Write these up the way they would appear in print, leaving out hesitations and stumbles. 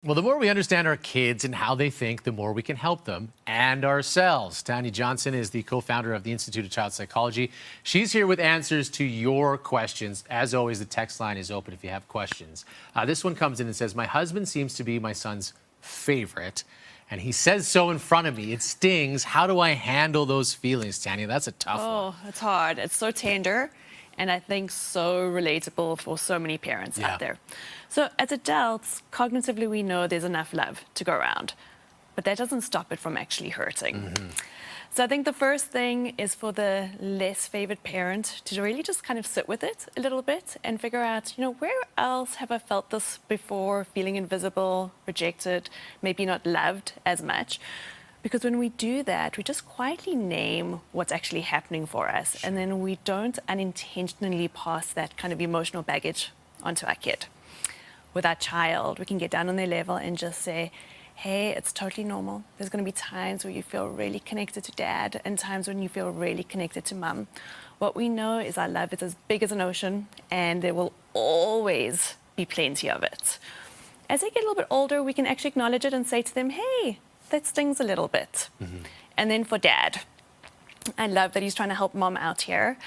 Well, the more we understand our kids and how they think, the more we can help them and ourselves. Tanya Johnson is the co-founder of the Institute of Child Psychology. She's here with answers to your questions. As always, the text line is open if you have questions. This one comes in and says, my husband seems to be my son's favorite, and he says so in front of me. It stings. How do I handle those feelings, Tanya? That's a tough one. Oh, it's hard. It's so tender, and I think so relatable for so many parents out there. So as adults, cognitively, we know there's enough love to go around, but that doesn't stop it from actually hurting. So I think the first thing is for the less favored parent to really just kind of sit with it a little bit and figure out, where else have I felt this before, feeling invisible, rejected, maybe not loved as much. Because when we do that, we just quietly name what's actually happening for us, and then we don't unintentionally pass that kind of emotional baggage onto our kid. With our child, we can get down on their level and just say, hey, it's totally normal. There's going to be times where you feel really connected to dad and times when you feel really connected to mum. What we know is our love is as big as an ocean, and there will always be plenty of it. As they get a little bit older, we can actually acknowledge it and say to them, hey, that stings a little bit. And then for dad, I love that he's trying to help mom out here.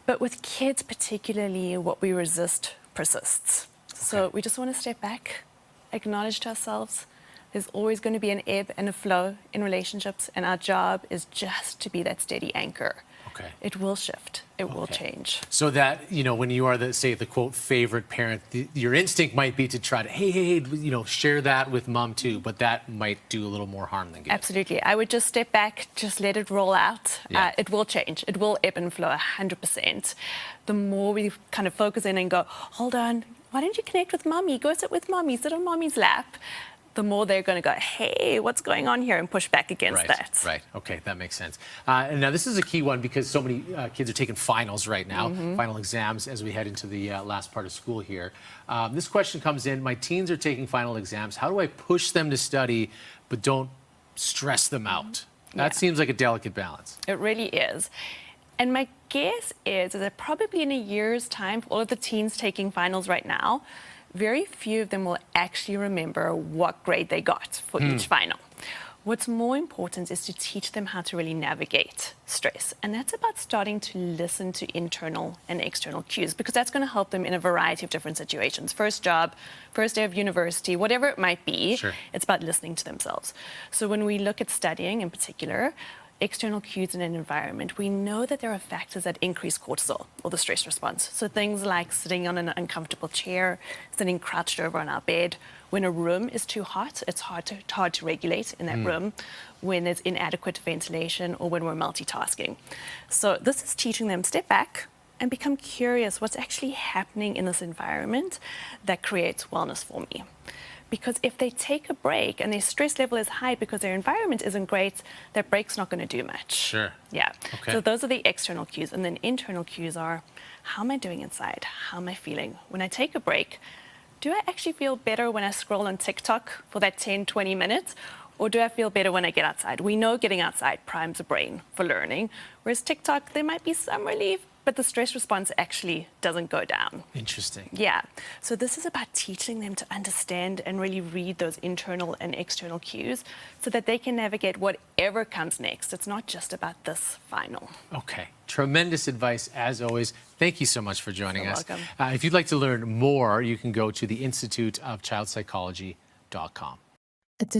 But with kids particularly, what we resist persists. So we just want to step back, acknowledge to ourselves, there's always going to be an ebb and a flow in relationships, and our job is just to be that steady anchor. It will shift. It will change. So that, when you are the quote, favorite parent, your instinct might be to try to, hey, share that with mom too, but that might do a little more harm than good. Absolutely. I would just step back, just let it roll out. It will change. It will ebb and flow 100%. The more we kind of focus in and go, hold on, why don't you connect with mommy? Go sit with mommy, sit on mommy's lap. The more they're going to go, hey, what's going on here, and push back against that. Right. Okay, that makes sense. And now this is a key one because so many kids are taking finals right now, final exams as we head into the last part of school here. This question comes in, my teens are taking final exams. How do I push them to study but don't stress them out? That seems like a delicate balance. It really is. And my guess is that probably in a year's time, for all of the teens taking finals right now, very few of them will actually remember what grade they got for each final. What's more important is to teach them how to really navigate stress. And that's about starting to listen to internal and external cues, because that's going to help them in a variety of different situations. First job, first day of university, whatever it might be, it's about listening to themselves. So when we look at studying in particular, external cues in an environment, we know that there are factors that increase cortisol, or the stress response. So things like sitting on an uncomfortable chair, sitting crouched over on our bed. When a room is too hot, it's hard to regulate in that room. When there's inadequate ventilation, or when we're multitasking. So this is teaching them step back and become curious what's actually happening in this environment that creates wellness for me. Because if they take a break and their stress level is high because their environment isn't great, that break's not going to do much. So those are the external cues. And then internal cues are, how am I doing inside? How am I feeling? When I take a break, do I actually feel better when I scroll on TikTok for that 10, 20 minutes? Or do I feel better when I get outside? We know getting outside primes the brain for learning. Whereas TikTok, there might be some relief, but the stress response actually doesn't go down. Interesting. So this is about teaching them to understand and really read those internal and external cues so that they can navigate whatever comes next. It's not just about this final. Okay. Tremendous advice, as always. Thank you so much for joining us. Welcome. If you'd like to learn more, you can go to the Institute of Child Psychology.com.